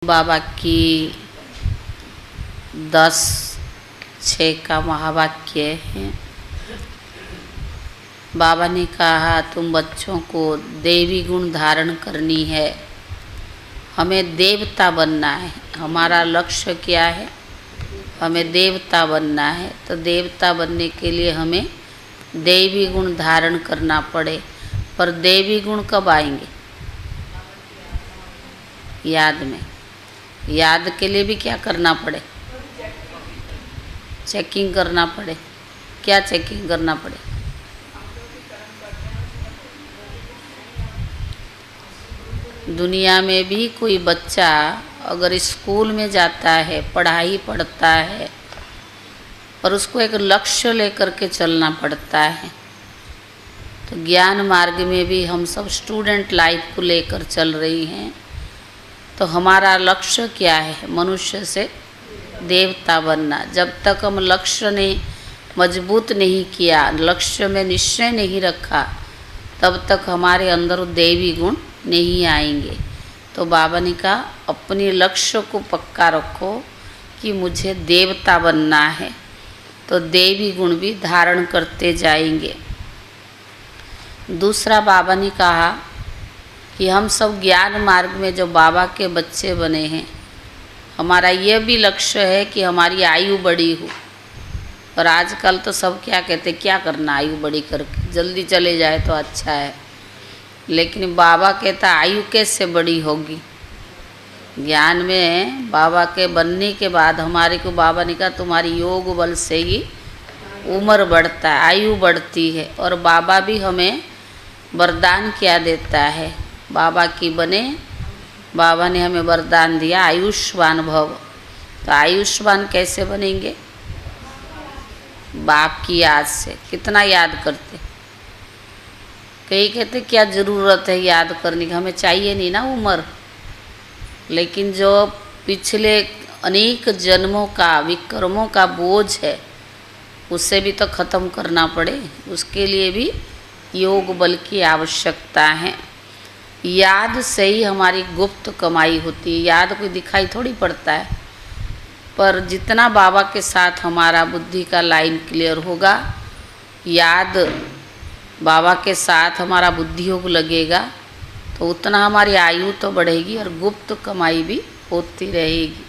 बाबा की 10:6 का महावाक्य है। बाबा ने कहा तुम बच्चों को देवी गुण धारण करनी है, हमें देवता बनना है। हमारा लक्ष्य क्या है? हमें देवता बनना है। तो देवता बनने के लिए हमें देवी गुण धारण करना पड़े। पर देवी गुण कब आएंगे? याद में। याद के लिए भी क्या करना पड़े? चेकिंग करना पड़े। क्या चेकिंग करना पड़े? दुनिया में भी कोई बच्चा अगर स्कूल में जाता है, पढ़ाई पढ़ता है, और उसको एक लक्ष्य लेकर के चलना पड़ता है। तो ज्ञान मार्ग में भी हम सब स्टूडेंट लाइफ को लेकर चल रही हैं। तो हमारा लक्ष्य क्या है? मनुष्य से देवता बनना। जब तक हम लक्ष्य ने मजबूत नहीं किया, लक्ष्य में निश्चय नहीं रखा, तब तक हमारे अंदर देवी गुण नहीं आएंगे। तो बाबा ने कहा अपने लक्ष्य को पक्का रखो कि मुझे देवता बनना है, तो देवी गुण भी धारण करते जाएंगे। दूसरा बाबा ने कहा कि हम सब ज्ञान मार्ग में जो बाबा के बच्चे बने हैं, हमारा यह भी लक्ष्य है कि हमारी आयु बड़ी हो। और आजकल तो सब क्या कहते, क्या करना आयु बड़ी करके, जल्दी चले जाए तो अच्छा है। लेकिन बाबा कहता आयु कैसे बड़ी होगी? ज्ञान में बाबा के बनने के बाद हमारे को बाबा ने कहा तुम्हारी योग बल से ही उम्र बढ़ता है, आयु बढ़ती है। और बाबा भी हमें वरदान क्या देता है? बाबा की बने, बाबा ने हमें वरदान दिया आयुष्मान भव। तो आयुष्मान कैसे बनेंगे? बाप की याद से। कितना याद करते? कई कहते क्या ज़रूरत है याद करने की, हमें चाहिए नहीं ना उम्र। लेकिन जो पिछले अनेक जन्मों का विक्रमों का बोझ है, उससे भी तो ख़त्म करना पड़े। उसके लिए भी योग बल की आवश्यकता है। याद से ही हमारी गुप्त कमाई होती है। याद कोई दिखाई थोड़ी पड़ता है, पर जितना बाबा के साथ हमारा बुद्धि का लाइन क्लियर होगा, याद बाबा के साथ हमारा बुद्धि योग लगेगा, तो उतना हमारी आयु तो बढ़ेगी और गुप्त कमाई भी होती रहेगी।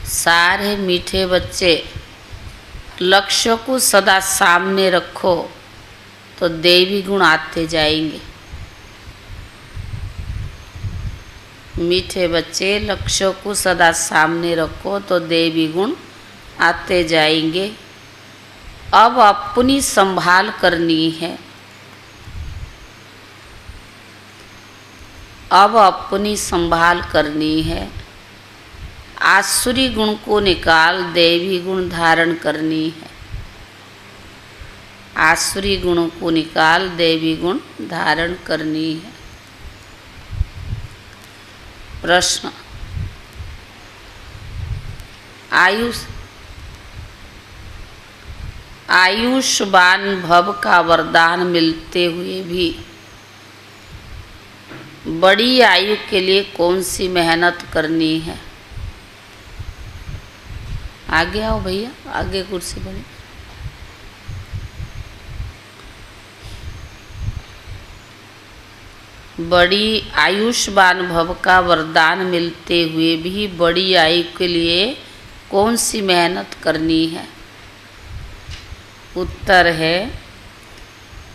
सारे मीठे बच्चे लक्ष्य को सदा सामने रखो तो देवी गुण आते जाएंगे। मीठे बच्चे लक्ष्य को सदा सामने रखो तो देवी गुण आते जाएंगे। अब अपनी संभाल करनी है। अब अपनी संभाल करनी है। आसुरी गुण को निकाल देवी गुण धारण करनी है। आसुरी गुणों को निकाल देवी गुण धारण करनी है। प्रश्न, आयुष्मान भव का वरदान मिलते हुए भी बड़ी आयु के लिए कौन सी मेहनत करनी है? आगे आओ भैया, आगे कुर्सी बनी। बड़ी आयुष्मान भव का वरदान मिलते हुए भी बड़ी आयु के लिए कौन सी मेहनत करनी है? उत्तर है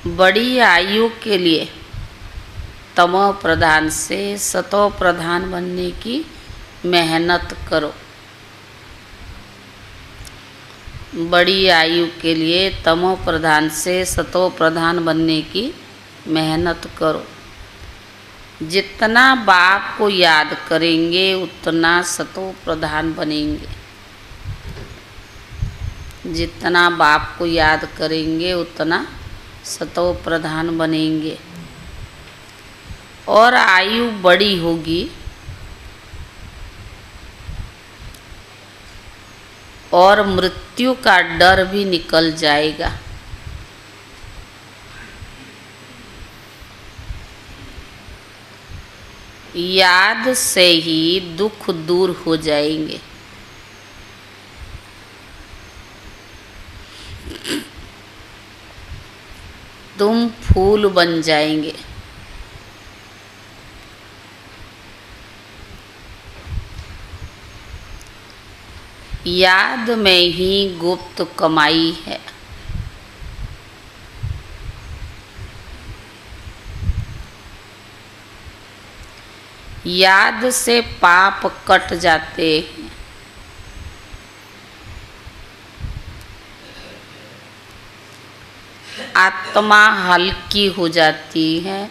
बड़ी आयु के लिए तमो प्रधान से सतो प्रधान बनने की मेहनत करो। बड़ी आयु के लिए तमो प्रधान से सतो प्रधान बनने की मेहनत करो। जितना बाप को याद करेंगे उतना सतो प्रधान बनेंगे। जितना बाप को याद करेंगे उतना सतो प्रधान बनेंगे। और आयु बड़ी होगी और मृत्यु का डर भी निकल जाएगा। याद से ही दुख दूर हो जाएंगे। तुम फूल बन जाएंगे। याद में ही गुप्त कमाई है। याद से पाप कट जाते हैं। आत्मा हल्की हो जाती है।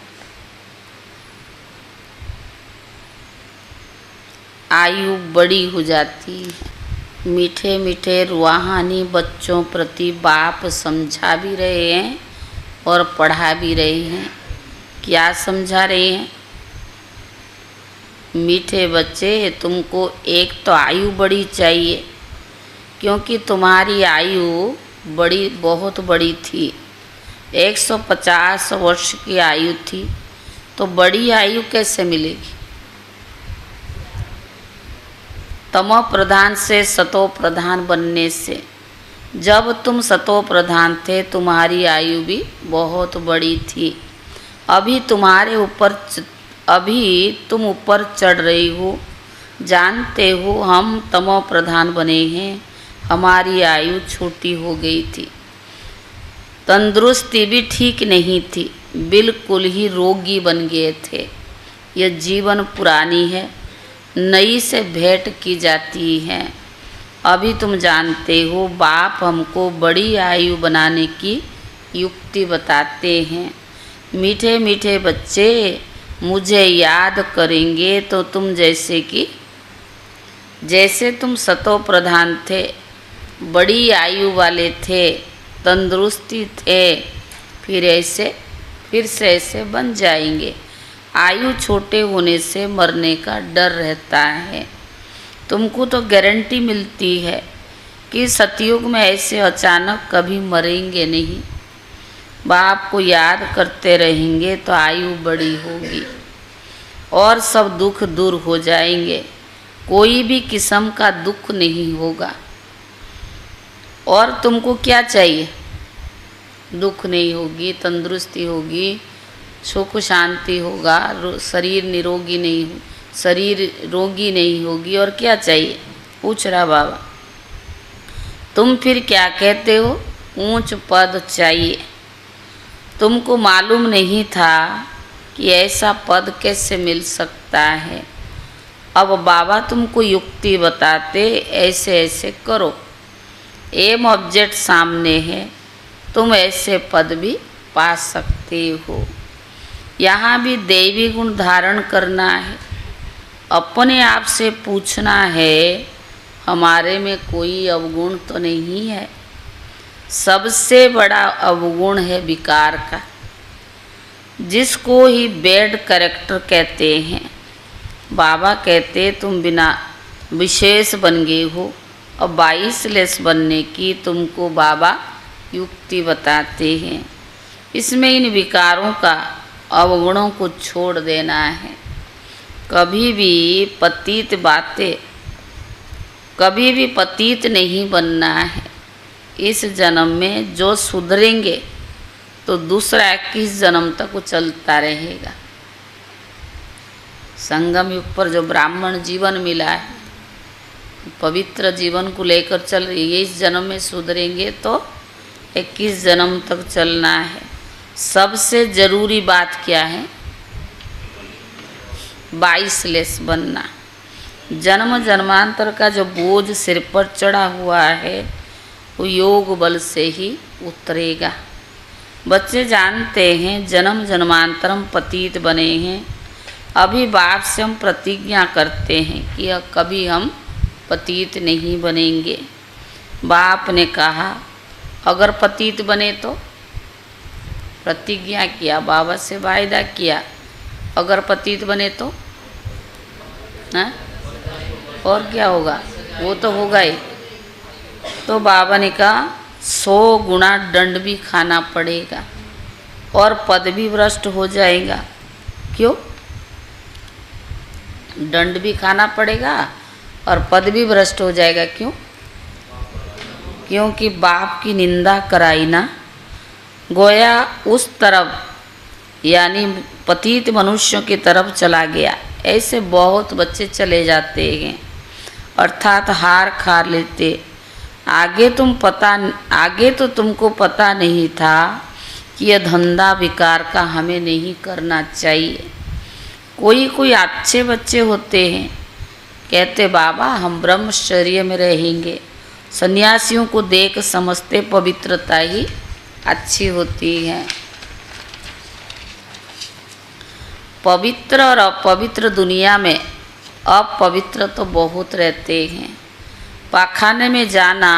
आयु बड़ी हो जाती है। मीठे मीठे रूहानी बच्चों प्रति बाप समझा भी रहे हैं और पढ़ा भी रहे हैं। क्या समझा रहे हैं? मीठे बच्चे, तुमको एक तो आयु बड़ी चाहिए, क्योंकि तुम्हारी आयु बहुत बड़ी थी। 150 वर्ष की आयु थी, तो बड़ी आयु कैसे मिलेगी? तमो प्रधान से सतो प्रधान बनने से। जब तुम सतो प्रधान थे, तुम्हारी आयु भी बहुत बड़ी थी। अभी तुम ऊपर चढ़ रही हो। जानते हो, हम तमो प्रधान बने हैं, हमारी आयु छोटी हो गई थी। तंदुरुस्ती भी ठीक नहीं थी, बिल्कुल ही रोगी बन गए थे। यह जीवन पुरानी है, नई से भेंट की जाती है। अभी तुम जानते हो, बाप हमको बड़ी आयु बनाने की युक्ति बताते हैं। मीठे मीठे बच्चे, मुझे याद करेंगे तो तुम जैसे तुम सतो प्रधान थे, बड़ी आयु वाले थे, तंदुरुस्ती थे, फिर से ऐसे बन जाएंगे। आयु छोटे होने से मरने का डर रहता है। तुमको तो गारंटी मिलती है कि सतयुग में ऐसे अचानक कभी मरेंगे नहीं। बाप को याद करते रहेंगे तो आयु बड़ी होगी और सब दुख दूर हो जाएंगे। कोई भी किस्म का दुख नहीं होगा। और तुमको क्या चाहिए? दुख नहीं होगी, तंदुरुस्ती होगी, सुख शांति होगा, शरीर रोगी नहीं होगी। और क्या चाहिए? पूछ रहा बाबा। तुम फिर क्या कहते हो? ऊंच पद चाहिए। तुमको मालूम नहीं था कि ऐसा पद कैसे मिल सकता है। अब बाबा तुमको युक्ति बताते, ऐसे ऐसे करो। एम ऑब्जेक्ट सामने है, तुम ऐसे पद भी पा सकते हो। यहाँ भी दैवी गुण धारण करना है। अपने आप से पूछना है, हमारे में कोई अवगुण तो नहीं है? सबसे बड़ा अवगुण है विकार का, जिसको ही बैड कैरेक्टर कहते हैं। बाबा कहते, तुम बिना विशेष बन गए हो। और 22 लेस बनने की तुमको बाबा युक्ति बताते हैं। इसमें इन विकारों का, अवगुणों को छोड़ देना है। कभी भी पतित नहीं बनना है। इस जन्म में जो सुधरेंगे तो दूसरा 21 जन्म तक वो चलता रहेगा। संगम युग पर जो ब्राह्मण जीवन मिला है, पवित्र जीवन को लेकर चल रही है। इस जन्म में सुधरेंगे तो 21 जन्म तक चलना है। सबसे ज़रूरी बात क्या है? 22 लेस बनना। जन्म जन्मांतर का जो बोझ सिर पर चढ़ा हुआ है, वो योग बल से ही उतरेगा। बच्चे जानते हैं, जन्म जन्मांतर हम पतित बने हैं। अभी बाप से हम प्रतिज्ञा करते हैं कि कभी हम पतित नहीं बनेंगे। बाप ने कहा, अगर पतित बने तो? प्रतिज्ञा किया, बाबा से वायदा किया, अगर पतित बने तो ना, और क्या होगा? वो तो होगा ही। तो बाबा ने कहा 100 गुना दंड भी खाना पड़ेगा और पद भी भ्रष्ट हो जाएगा। क्यों? दंड भी खाना पड़ेगा और पद भी भ्रष्ट हो जाएगा। क्यों? क्योंकि बाप की निंदा कराई ना, गोया उस तरफ यानी पतित मनुष्यों की तरफ चला गया। ऐसे बहुत बच्चे चले जाते हैं, अर्थात हार खा लेते। आगे तो तुमको पता नहीं था कि यह धंधा विकार का हमें नहीं करना चाहिए। कोई अच्छे बच्चे होते हैं, कहते बाबा हम ब्रह्मचर्य में रहेंगे। सन्यासियों को देख समझते पवित्रता ही अच्छी होती है। पवित्र और अपवित्र दुनिया में अपवित्र तो बहुत रहते हैं। पाखाने में जाना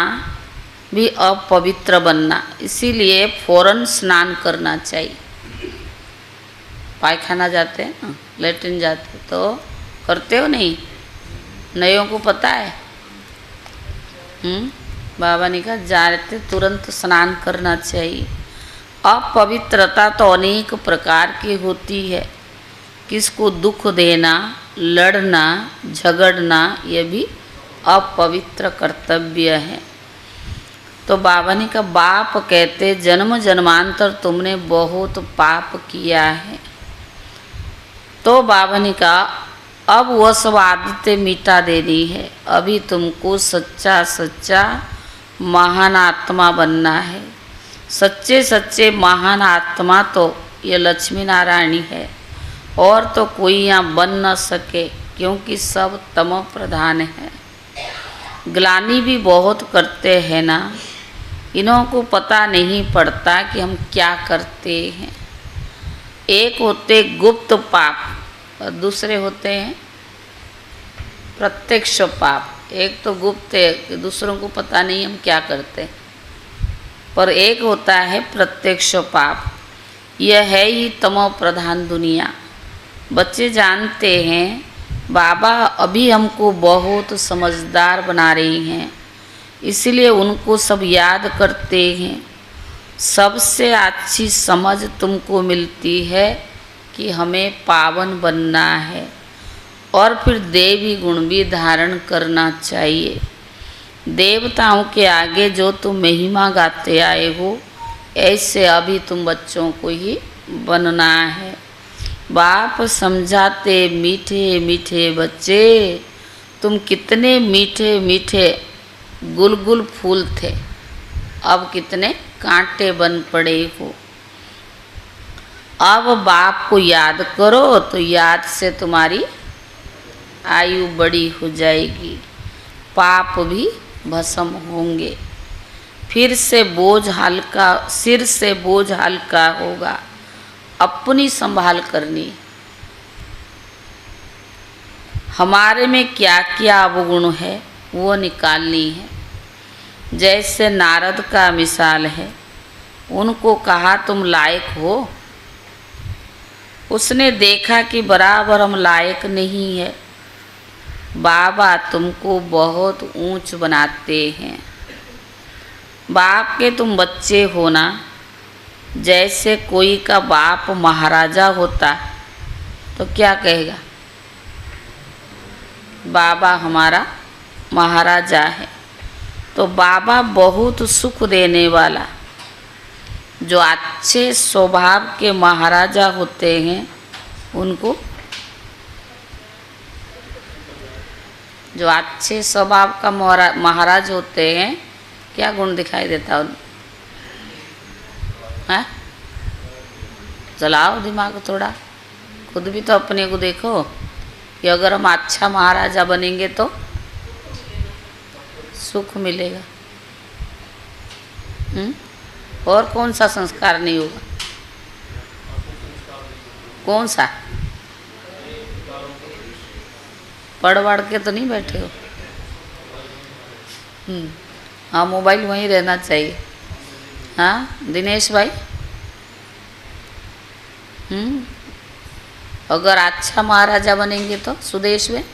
भी अपवित्र बनना, इसीलिए फौरन स्नान करना चाहिए। पायखाना जाते हैं ना, लेट्रिन जाते तो करते हो नहीं? नयों को पता है। बाबा ने कहा जाते तुरंत स्नान करना चाहिए। अपवित्रता तो अनेक प्रकार की होती है। किसको दुख देना, लड़ना, झगड़ना, ये भी अपवित्र कर्तव्य है। तो बाबा ने कहा बाप कहते जन्म जन्मांतर तुमने बहुत पाप किया है। तो बाबा ने कहा अब वह सब आदतें मिटा देनी है। अभी तुमको सच्चा महान आत्मा बनना है। सच्चे महान आत्मा तो ये लक्ष्मी नारायणी है, और तो कोई यहाँ बन न सके, क्योंकि सब तम प्रधान है। ग्लानि भी बहुत करते हैं ना, इन्हों को पता नहीं पड़ता कि हम क्या करते हैं। एक होते गुप्त पाप और दूसरे होते हैं प्रत्यक्ष पाप। एक तो गुप्त है कि दूसरों को पता नहीं हम क्या करते, पर एक होता है प्रत्यक्ष पाप। यह है ही तमो प्रधान दुनिया। बच्चे जानते हैं बाबा अभी हमको बहुत समझदार बना रही हैं, इसलिए उनको सब याद करते हैं। सबसे अच्छी समझ तुमको मिलती है कि हमें पावन बनना है, और फिर देवी गुण भी धारण करना चाहिए। देवताओं के आगे जो तुम महिमा गाते आए हो, ऐसे अभी तुम बच्चों को ही बनना है। बाप समझाते मीठे मीठे बच्चे, तुम कितने मीठे मीठे गुलगुल फूल थे, अब कितने कांटे बन पड़े हो। अब बाप को याद करो तो याद से तुम्हारी आयु बड़ी हो जाएगी, पाप भी भस्म होंगे। फिर से बोझ हल्का, सिर से बोझ हल्का होगा। अपनी संभाल करनी, हमारे में क्या क्या अवगुण है वो निकालनी है। जैसे नारद का मिसाल है, उनको कहा तुम लायक हो, उसने देखा कि बराबर हम लायक नहीं है। बाबा तुमको बहुत ऊंच बनाते हैं। बाप के तुम बच्चे हो ना, जैसे कोई का बाप महाराजा होता तो क्या कहेगा, बाबा हमारा महाराजा है। तो बाबा बहुत सुख देने वाला, जो अच्छे स्वभाव के महाराजा होते हैं उनको, जो अच्छे स्वभाव का महाराज होते हैं, क्या गुण दिखाई देता है? चलाओ दिमाग थोड़ा, खुद भी तो अपने को देखो कि अगर हम अच्छा महाराजा बनेंगे तो सुख मिलेगा। और कौन सा संस्कार नहीं होगा? कौन सा? पढ़ वढ़ के तो नहीं बैठे हो? हाँ, मोबाइल वहीं रहना चाहिए। हाँ दिनेश भाई, अगर अच्छा महाराजा बनेंगे तो सुदेश में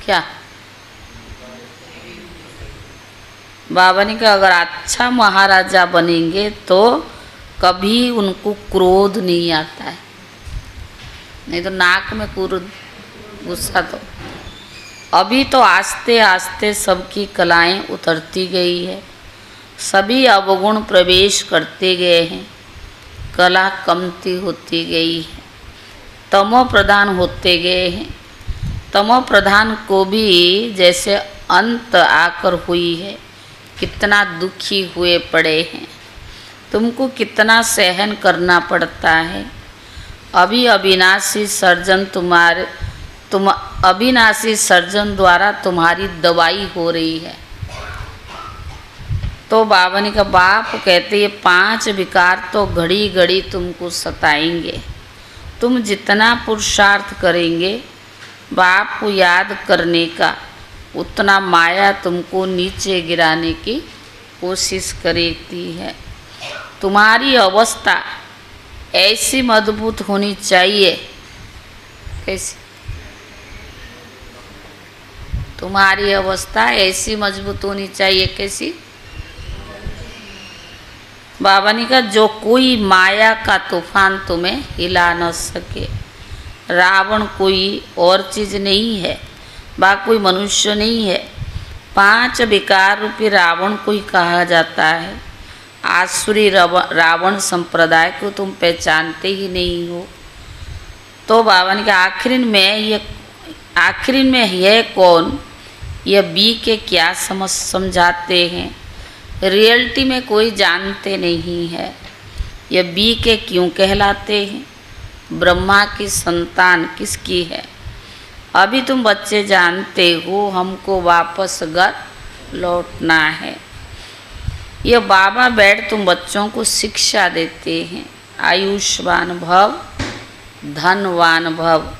क्या बाबा ने कहा, अगर अच्छा महाराजा बनेंगे तो कभी उनको क्रोध नहीं आता है। नहीं तो नाक में गुस्सा तो। अभी तो आस्ते आस्ते सबकी कलाएं उतरती गई है, सभी अवगुण प्रवेश करते गए हैं, कला कमती होती गई है, तमो प्रधान होते गए हैं। तमो प्रधान को भी जैसे अंत आकर हुई है, कितना दुखी हुए पड़े हैं, तुमको कितना सहन करना पड़ता है। अभी अविनाशी सर्जन द्वारा तुम्हारी दवाई हो रही है। तो बाबा ने कहा, बाप कहते ये 5 विकार तो घड़ी घड़ी तुमको सताएंगे, तुम जितना पुरुषार्थ करेंगे बाप को याद करने का, उतना माया तुमको नीचे गिराने की कोशिश करती है। तुम्हारी अवस्था ऐसी मजबूत होनी चाहिए। कैसी? तुम्हारी अवस्था ऐसी मजबूत होनी चाहिए। कैसी? बाबा ने कहा, जो कोई माया का तूफान तुम्हें हिला न सके। रावण कोई और चीज़ नहीं है, बा कोई मनुष्य नहीं है। 5 विकार रूपी रावण को ही कहा जाता है। आसुरी रावण संप्रदाय को तुम पहचानते ही नहीं हो। तो बाबा ने कहा, आखिर में यह कौन, यह बी के क्या समझाते हैं। रियलिटी में कोई जानते नहीं है, यह बी के क्यों कहलाते हैं। ब्रह्मा की संतान किसकी है। अभी तुम बच्चे जानते हो हमको वापस घर लौटना है। ये बाबा बैठ तुम बच्चों को शिक्षा देते हैं। आयुष्मान भव, धनवान भव।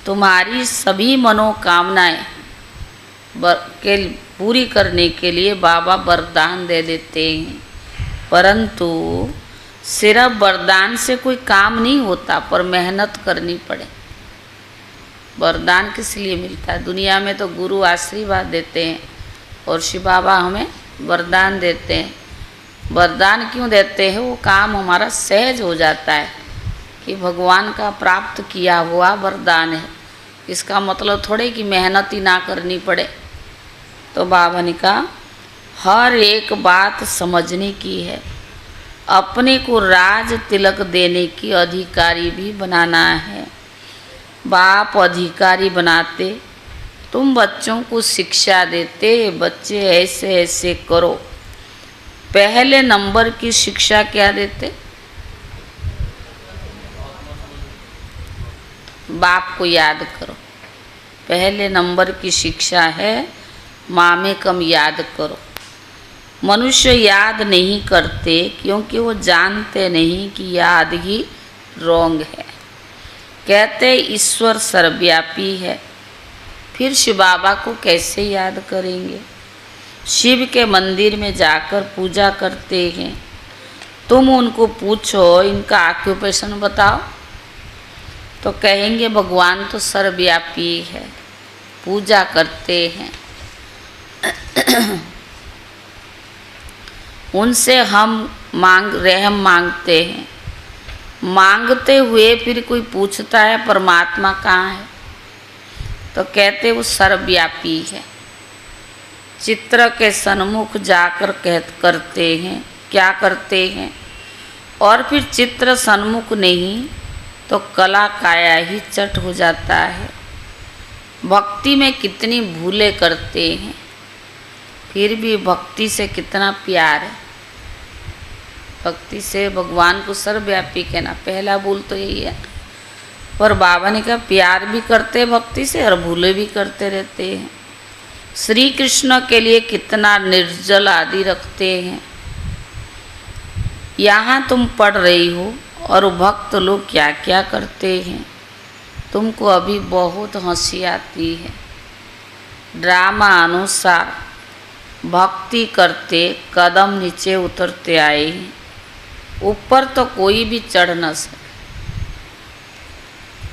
तुम्हारी सभी मनोकामनाएं पूरी करने के लिए बाबा वरदान दे देते हैं, परंतु सिर्फ वरदान से कोई काम नहीं होता, पर मेहनत करनी पड़े। वरदान किस लिए मिलता है? दुनिया में तो गुरु आशीर्वाद देते हैं और शिव बाबा हमें वरदान देते हैं। वरदान क्यों देते हैं? वो काम हमारा सहज हो जाता है कि भगवान का प्राप्त किया हुआ वरदान है। इसका मतलब थोड़े कि मेहनत ही ना करनी पड़े। तो बाबा ने कहा, हर एक बात समझने की है। अपने को राज तिलक देने की अधिकारी भी बनाना है। बाप अधिकारी बनाते, तुम बच्चों को शिक्षा देते, बच्चे ऐसे ऐसे करो। पहले नंबर की शिक्षा क्या देते? बाप को याद करो। पहले नंबर की शिक्षा है मामे कम याद करो। मनुष्य याद नहीं करते क्योंकि वो जानते नहीं कि याद ही रोंग है। कहते ईश्वर सर्वव्यापी है, फिर शिव बाबा को कैसे याद करेंगे। शिव के मंदिर में जाकर पूजा करते हैं। तुम उनको पूछो इनका ऑक्यूपेशन बताओ, तो कहेंगे भगवान तो सर्वव्यापी है, पूजा करते हैं। उनसे हम रहम मांगते हैं। मांगते हुए फिर कोई पूछता है परमात्मा कहाँ है, तो कहते वो सर्वव्यापी है। चित्र के सन्मुख जाकर करते हैं, क्या करते हैं। और फिर चित्र सन्मुख नहीं तो कला काया ही चट हो जाता है। भक्ति में कितनी भूलें करते हैं, फिर भी भक्ति से कितना प्यार है। भक्ति से भगवान को सर्वव्यापी कहना, पहला भूल तो यही है। पर बाबा ने कहा प्यार भी करते भक्ति से और भूले भी करते रहते हैं। श्री कृष्ण के लिए कितना निर्जल आदि रखते हैं। यहाँ तुम पढ़ रही हो और भक्त लोग क्या क्या करते हैं। तुमको अभी बहुत हंसी आती है। ड्रामा अनुसार भक्ति करते कदम नीचे उतरते आए हैं, ऊपर तो कोई भी चढ़ न सके।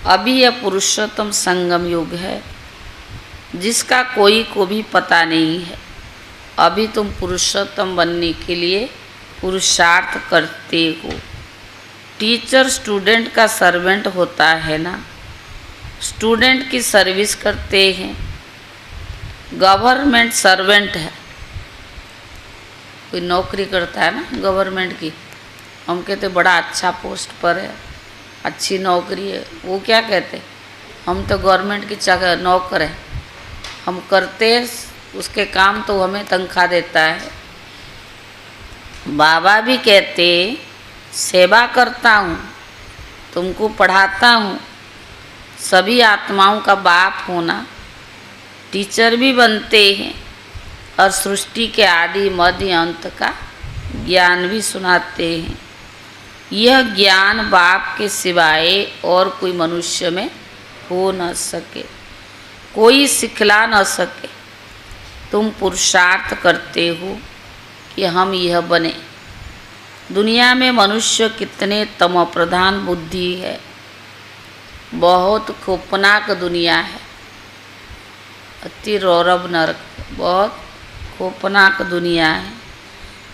अभी यह पुरुषोत्तम संगम युग है जिसका कोई को भी पता नहीं है। अभी तुम पुरुषोत्तम बनने के लिए पुरुषार्थ करते हो। टीचर स्टूडेंट का सर्वेंट होता है ना, स्टूडेंट की सर्विस करते हैं, गवर्नमेंट सर्वेंट है, कोई नौकरी करता है ना गवर्नमेंट की, हम कहते बड़ा अच्छा पोस्ट पर है, अच्छी नौकरी है, वो क्या कहते हम तो गवर्नमेंट की नौकर है, हम करते उसके काम तो हमें तनख्वाह देता है। बाबा भी कहते सेवा करता हूँ, तुमको पढ़ाता हूँ, सभी आत्माओं का बाप होना, टीचर भी बनते हैं और सृष्टि के आदि मध्य अंत का ज्ञान भी सुनाते हैं। यह ज्ञान बाप के सिवाय और कोई मनुष्य में हो न सके, कोई सिखला न सके। तुम पुरुषार्थ करते हो कि हम यह बने। दुनिया में मनुष्य कितने तम प्रधान बुद्धि है, बहुत खौफनाक दुनिया है, अति रौरव नरक, बहुत खौफनाक दुनिया है।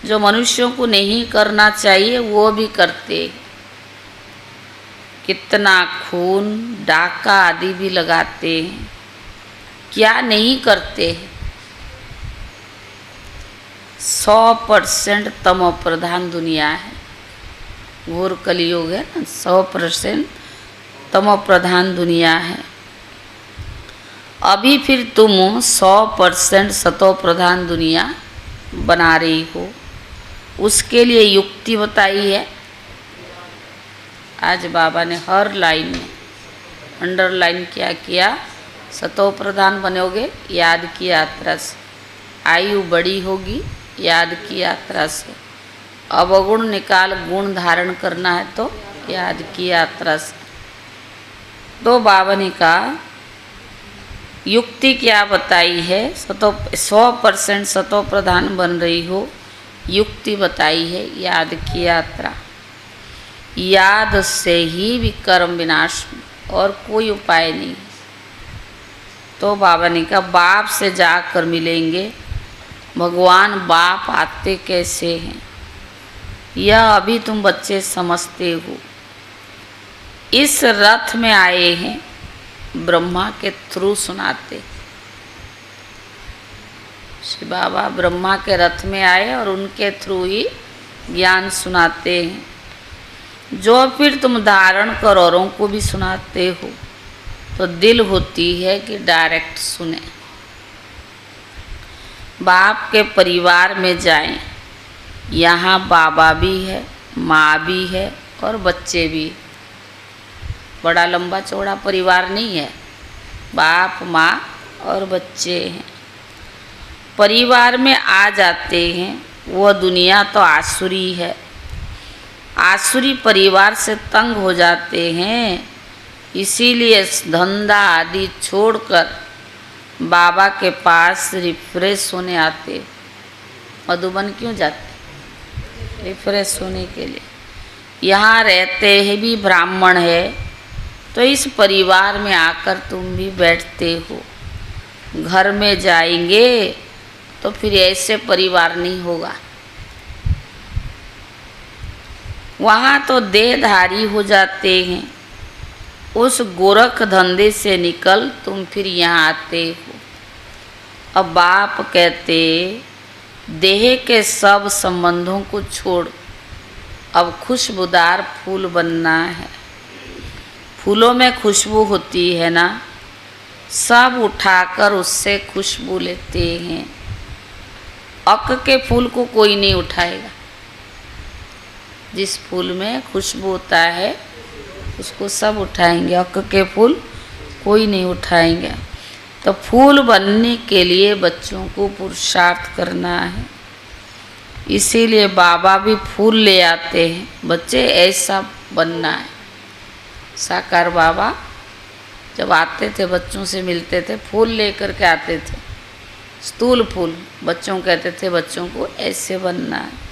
जो मनुष्यों को नहीं करना चाहिए वो भी करते, कितना खून डाका आदि भी लगाते हैं, क्या नहीं करते हैं। 100% तम प्रधान दुनिया है, घोर कलियुग है ना, 100% तम प्रधान दुनिया है। अभी फिर तुम 100% सतो प्रधान दुनिया बना रही हो, उसके लिए युक्ति बताई है। आज बाबा ने हर लाइन में अंडरलाइन क्या किया, सतो प्रधान बनोगे याद की यात्रा से, आयु बड़ी होगी याद की यात्रा से, अवगुण निकाल गुण धारण करना है तो याद की यात्रा से। तो बाबा ने कहा युक्ति क्या बताई है, 100% सतो प्रधान बन रही हो, युक्ति बताई है याद की यात्रा। याद से ही विकर्म विनाश, और कोई उपाय नहीं। तो बाबा ने कहा बाप से जाकर मिलेंगे, भगवान बाप आते कैसे हैं यह अभी तुम बच्चे समझते हो। इस रथ में आए हैं, ब्रह्मा के थ्रू सुनाते। श्री बाबा ब्रह्मा के रथ में आए और उनके थ्रू ही ज्ञान सुनाते हैं, जो फिर तुम धारण कर औरों को भी सुनाते हो। तो दिल होती है कि डायरेक्ट सुने। बाप के परिवार में जाएं, यहाँ बाबा भी है, माँ भी है और बच्चे भी। बड़ा लंबा चौड़ा परिवार नहीं है, बाप माँ और बच्चे हैं। परिवार में आ जाते हैं, वह दुनिया तो आसुरी है, आसुरी परिवार से तंग हो जाते हैं, इसीलिए धंधा आदि छोड़कर बाबा के पास रिफ्रेश होने आते। मधुबन क्यों जाते? रिफ्रेश होने के लिए। यहाँ रहते हैं भी ब्राह्मण है, तो इस परिवार में आकर तुम भी बैठते हो। घर में जाएंगे तो फिर ऐसे परिवार नहीं होगा, वहाँ तो देहधारी हो जाते हैं। उस गोरख धंधे से निकल तुम फिर यहाँ आते हो। अब बाप कहते देह के सब संबंधों को छोड़, अब खुशबूदार फूल बनना है। फूलों में खुशबू होती है ना, सब उठाकर उससे खुशबू लेते हैं। अक के फूल को कोई नहीं उठाएगा, जिस फूल में खुशबू होता है उसको सब उठाएंगे, अक के फूल कोई नहीं उठाएंगे। तो फूल बनने के लिए बच्चों को पुरुषार्थ करना है, इसीलिए बाबा भी फूल ले आते हैं। बच्चे ऐसा बनना है। साकार बाबा जब आते थे बच्चों से मिलते थे, फूल लेकर के आते थे, स्थूल फूल। बच्चों कहते थे बच्चों को ऐसे बनना है।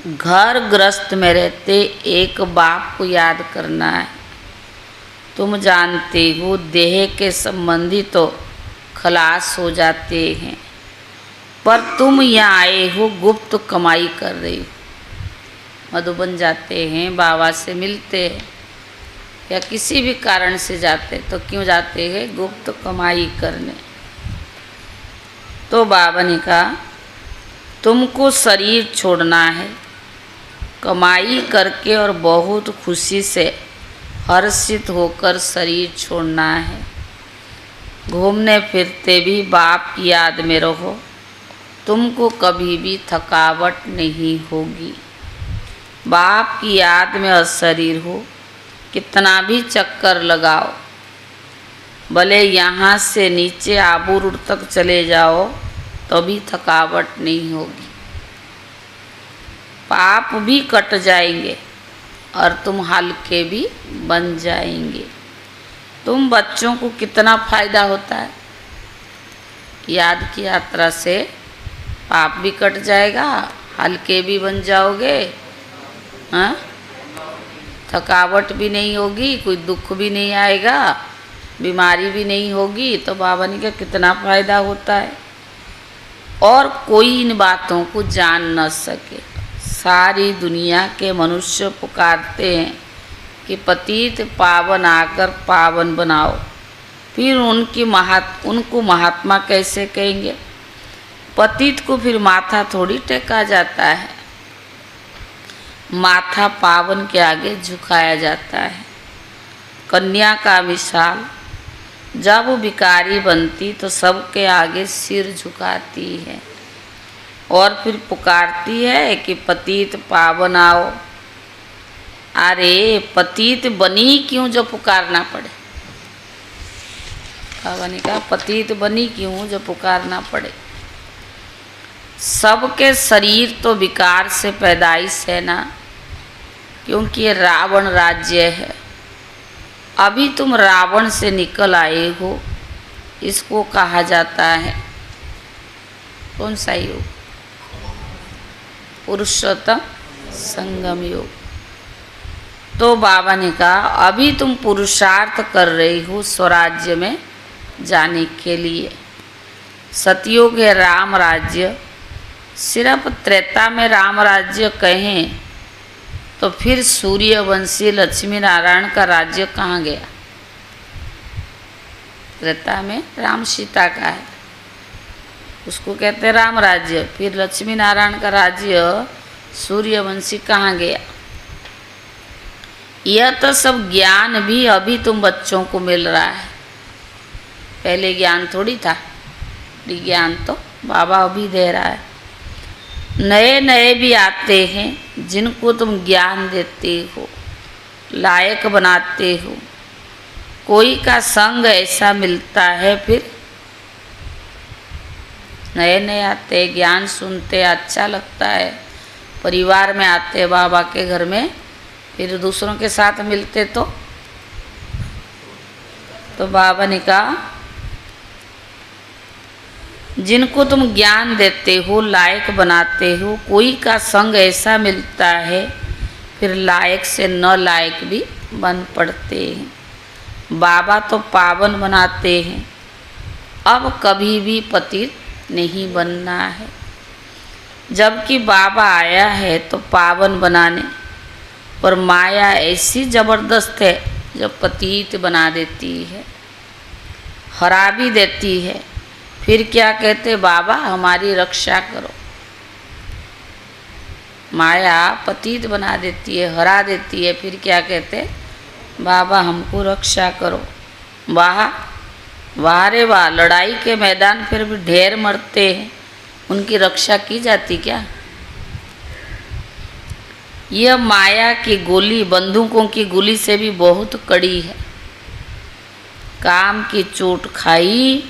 घर गृहस्थ में रहते एक बाप को याद करना है। तुम जानते हो देह के संबंधी तो खलास हो जाते हैं, पर तुम यहाँ आए हो गुप्त कमाई कर रही हो। मधुबन जाते हैं, बाबा से मिलते हैं, या किसी भी कारण से जाते तो क्यों जाते हैं? गुप्त कमाई करने। तो बाबा ने कहा तुमको शरीर छोड़ना है, कमाई करके और बहुत खुशी से हर्षित होकर शरीर छोड़ना है। घूमने फिरते भी बाप की याद में रहो, तुमको कभी भी थकावट नहीं होगी। बाप की याद में अशरीर हो, कितना भी चक्कर लगाओ, भले यहाँ से नीचे आबूरुड तक चले जाओ तो भी थकावट नहीं होगी। पाप भी कट जाएंगे और तुम हल्के भी बन जाएंगे। तुम बच्चों को कितना फायदा होता है, याद की यात्रा से पाप भी कट जाएगा, हल्के भी बन जाओगे, हाँ, थकावट भी नहीं होगी, कोई दुख भी नहीं आएगा, बीमारी भी नहीं होगी। तो बाबा ने कहा कितना फायदा होता है। और कोई इन बातों को जान न सके। सारी दुनिया के मनुष्य पुकारते हैं कि पतित पावन आकर पावन बनाओ, फिर उनको महात्मा कैसे कहेंगे? पतित को फिर माथा थोड़ी टेका जाता है, माथा पावन के आगे झुकाया जाता है। कन्या का मिसाल, जब वो भिखारी बनती तो सबके आगे सिर झुकाती है और फिर पुकारती है कि पतित पावन आओ। अरे पतित बनी क्यों जो पुकारना पड़े? बाबा ने कहा पतित बनी क्यों जो पुकारना पड़े? सबके शरीर तो विकार से पैदाइश है ना, क्योंकि ये रावण राज्य है। अभी तुम रावण से निकल आए हो, इसको कहा जाता है कौन सा योग? पुरुषोत्तम संगम योग। तो बाबा ने कहा अभी तुम पुरुषार्थ कर रही हो स्वराज्य में जाने के लिए। सतयुग है राम राज्य, सिर्फ त्रेता में राम राज्य कहें तो फिर सूर्यवंशी लक्ष्मी नारायण का राज्य कहाँ गया? त्रेता में राम सीता का है, उसको कहते हैं राम राज्य। फिर लक्ष्मी नारायण का राज्य सूर्यवंशी कहाँ गया? यह तो सब ज्ञान भी अभी तुम बच्चों को मिल रहा है, पहले ज्ञान थोड़ी था। ज्ञान तो बाबा अभी दे रहा है। नए नए भी आते हैं जिनको तुम ज्ञान देते हो, लायक बनाते हो। कोई का संग ऐसा मिलता है, फिर नए नए आते, ज्ञान सुनते, अच्छा लगता है। परिवार में आते बाबा के घर में, फिर दूसरों के साथ मिलते तो बाबा ने कहा जिनको तुम ज्ञान देते हो, लायक बनाते हो, कोई का संग ऐसा मिलता है फिर लायक से न लायक भी बन पड़ते हैं। बाबा तो पावन बनाते हैं, अब कभी भी पतित नहीं बनना है। जबकि बाबा आया है तो पावन बनाने, पर माया ऐसी जबरदस्त है जो पतित बना देती है, हरा भी देती है। फिर क्या कहते? बाबा हमारी रक्षा करो। माया पतित बना देती है, हरा देती है, फिर क्या कहते? बाबा हमको रक्षा करो। वाह वाह रे वाह, लड़ाई के मैदान फिर भी ढेर मरते हैं, उनकी रक्षा की जाती क्या? यह माया की गोली बंदूकों की गोली से भी बहुत कड़ी है। काम की चोट खाई,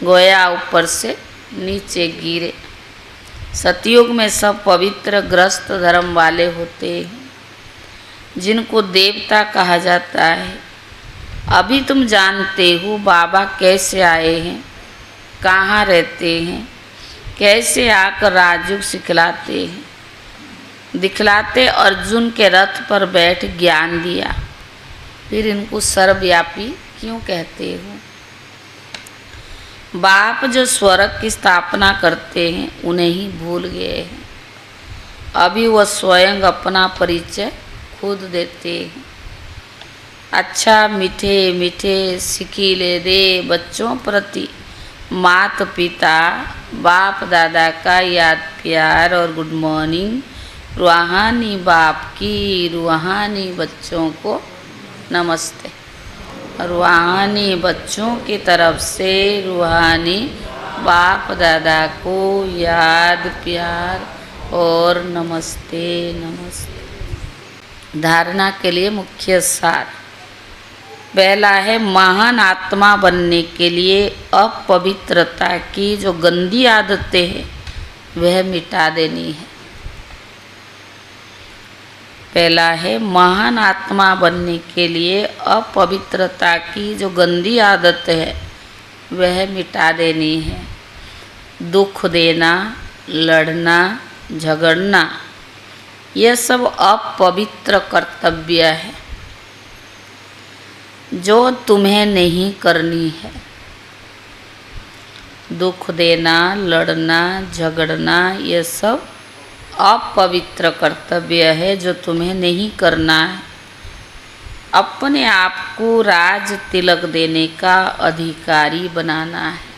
गोया ऊपर से नीचे गिरे। सतयुग में सब पवित्र ग्रस्त धर्म वाले होते हैं, जिनको देवता कहा जाता है। अभी तुम जानते हो बाबा कैसे आए हैं, कहाँ रहते हैं, कैसे आकर राजयोग सिखलाते हैं, दिखलाते। अर्जुन के रथ पर बैठ ज्ञान दिया, फिर इनको सर्वव्यापी क्यों कहते हो? बाप जो स्वर्ग की स्थापना करते हैं उन्हें ही भूल गए हैं। अभी वह स्वयं अपना परिचय खुद देते हैं। अच्छा मीठे मीठे सिकीले दे बच्चों प्रति माता पिता बाप दादा का याद प्यार और गुड मॉर्निंग। रूहानी बाप की रूहानी बच्चों को नमस्ते। रूहानी बच्चों की तरफ से रूहानी बाप दादा को याद प्यार और नमस्ते नमस्ते। धारणा के लिए मुख्य सार। पहला है, महान आत्मा बनने के लिए अपवित्रता की जो गंदी आदतें हैं वह मिटा देनी है। पहला है, महान आत्मा बनने के लिए अपवित्रता की जो गंदी आदत है वह मिटा देनी है। दुख देना, लड़ना, झगड़ना यह सब अपवित्र कर्तव्य है जो तुम्हें नहीं करनी है। दुख देना, लड़ना, झगड़ना यह सब अपवित्र कर्तव्य है जो तुम्हें नहीं करना है। अपने आप को राज तिलक देने का अधिकारी बनाना है।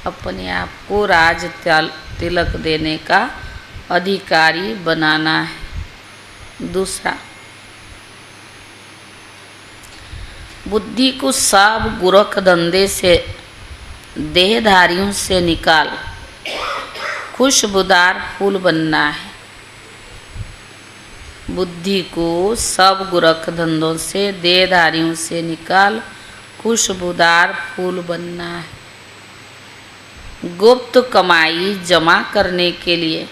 अपने आप को राज तिलक देने का अधिकारी बनाना है। दूसरा, बुद्धि को सब गुरख धंधे से देहधारियों से निकाल खुशबूदार फूल बनना है। बुद्धि को सब गुरख धंधों से देहधारियों से निकाल खुशबूदार फूल बनना है। गुप्त कमाई जमा करने के लिए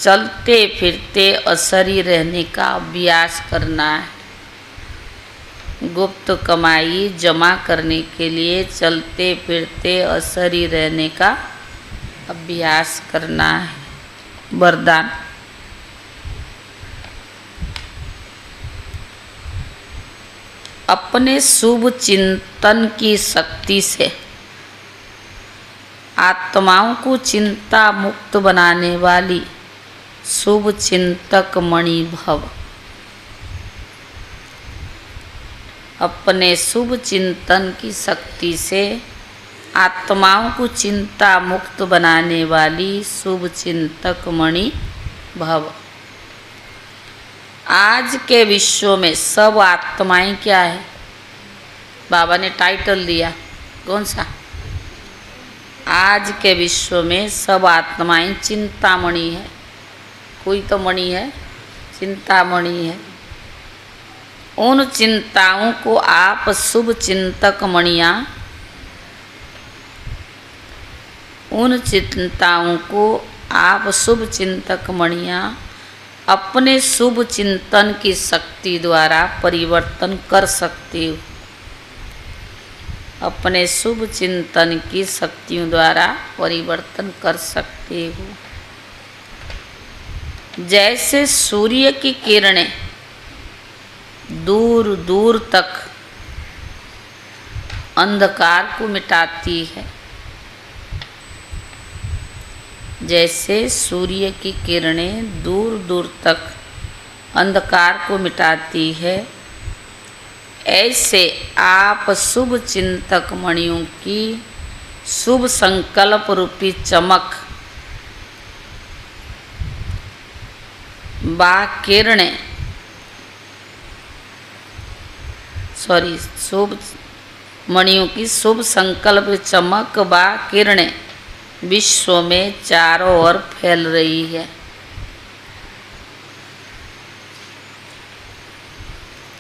चलते फिरते असरी रहने का अभ्यास करना है। गुप्त कमाई जमा करने के लिए चलते फिरते असरी रहने का अभ्यास करना है। वरदान। अपने शुभ चिंतन की शक्ति से आत्माओं को चिंता मुक्त बनाने वाली शुभ चिंतक मणि भव। अपने शुभ चिंतन की शक्ति से आत्माओं को चिंता मुक्त बनाने वाली शुभ चिंतक मणि भव। आज के विश्व में सब आत्माएं क्या है? बाबा ने टाइटल दिया, कौन सा? आज के विश्व में सब आत्माएं चिंतामणि है। कोई तो मणि है, चिंतामणि है। उन चिंताओं को आप शुभ चिंतक मणियाँ, उन चिंताओं को आप शुभ चिंतक मणियाँ अपने शुभ चिंतन की शक्ति द्वारा परिवर्तन कर सकते हो। अपने शुभ चिंतन की शक्तियों द्वारा परिवर्तन कर सकते हो। जैसे सूर्य की किरणें दूर दूर तक अंधकार को मिटाती है, जैसे सूर्य की किरणें दूर दूर तक अंधकार को मिटाती है, ऐसे आप शुभ चिंतक मणियों की शुभ संकल्प रूपी चमक बा किरणें शुभ मणियों की शुभ संकल्प चमक बा किरणें विश्व में चारों ओर फैल रही है।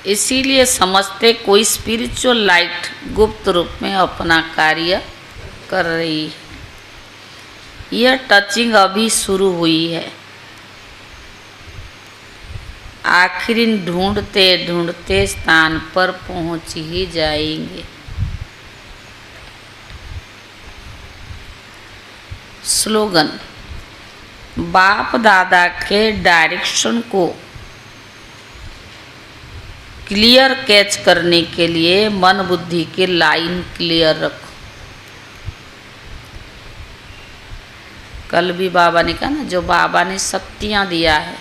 इसीलिए समझते कोई स्पिरिचुअल लाइट गुप्त रूप में अपना कार्य कर रही है। यह टचिंग अभी शुरू हुई है। आखिर ढूंढते ढूंढते स्थान पर पहुंच ही जाएंगे। स्लोगन। बाप दादा के डायरेक्शन को क्लियर कैच करने के लिए मन बुद्धि के लाइन क्लियर रखो। कल भी बाबा ने कहा ना, जो बाबा ने शक्तियाँ दिया है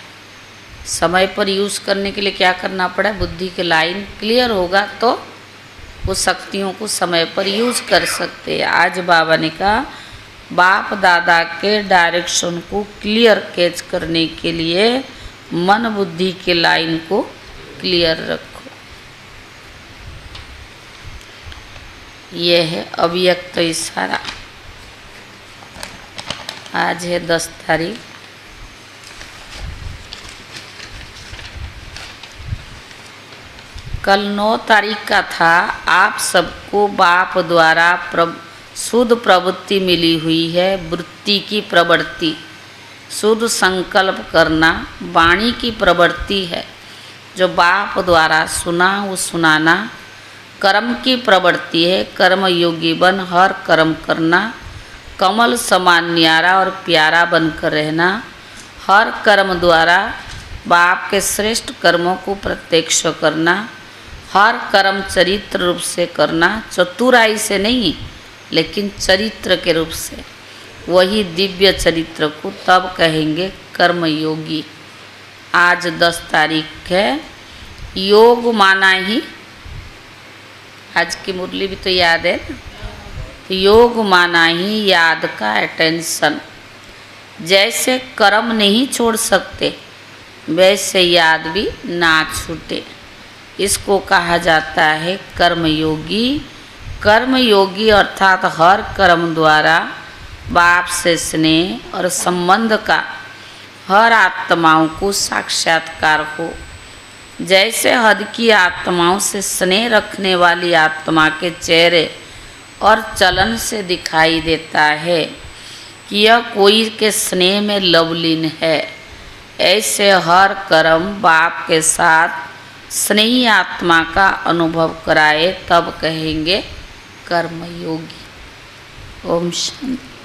समय पर यूज़ करने के लिए क्या करना पड़ा, बुद्धि के लाइन क्लियर होगा तो वो शक्तियों को समय पर यूज़ कर सकते हैं। आज बाबा ने कहा बाप दादा के डायरेक्शन को क्लियर कैच करने के लिए मन बुद्धि के लाइन को क्लियर रखो। यह है अव्यक्त इशारा। आज है 10 तारीख। कल 9 तारीख का था। आप सबको बाप द्वारा शुद्ध प्रवृत्ति मिली हुई है। वृत्ति की प्रवृत्ति, शुद्ध संकल्प करना वाणी की प्रवृत्ति है। जो बाप द्वारा सुना वो सुनाना कर्म की प्रवृत्ति है। कर्म योगी बन हर कर्म करना, कमल समान न्यारा और प्यारा बनकर रहना। हर कर्म द्वारा बाप के श्रेष्ठ कर्मों को प्रत्यक्ष करना। हर कर्म चरित्र रूप से करना, चतुराई से नहीं लेकिन चरित्र के रूप से। वही दिव्य चरित्र को तब कहेंगे कर्मयोगी। आज 10 तारीख है। योग माना ही, आज की मुरली भी तो याद है ना, योग माना ही याद का अटेंशन। जैसे कर्म नहीं छोड़ सकते वैसे याद भी ना छूटे, इसको कहा जाता है कर्मयोगी। कर्मयोगी अर्थात हर कर्म द्वारा बाप से स्नेह और संबंध का हर आत्माओं को साक्षात्कार हो। जैसे हद की आत्माओं से स्नेह रखने वाली आत्मा के चेहरे और चलन से दिखाई देता है कि यह कोई के स्नेह में लवलीन है, ऐसे हर कर्म बाप के साथ स्नेही आत्मा का अनुभव कराए तब कहेंगे कर्मयोगी। ओम शांति।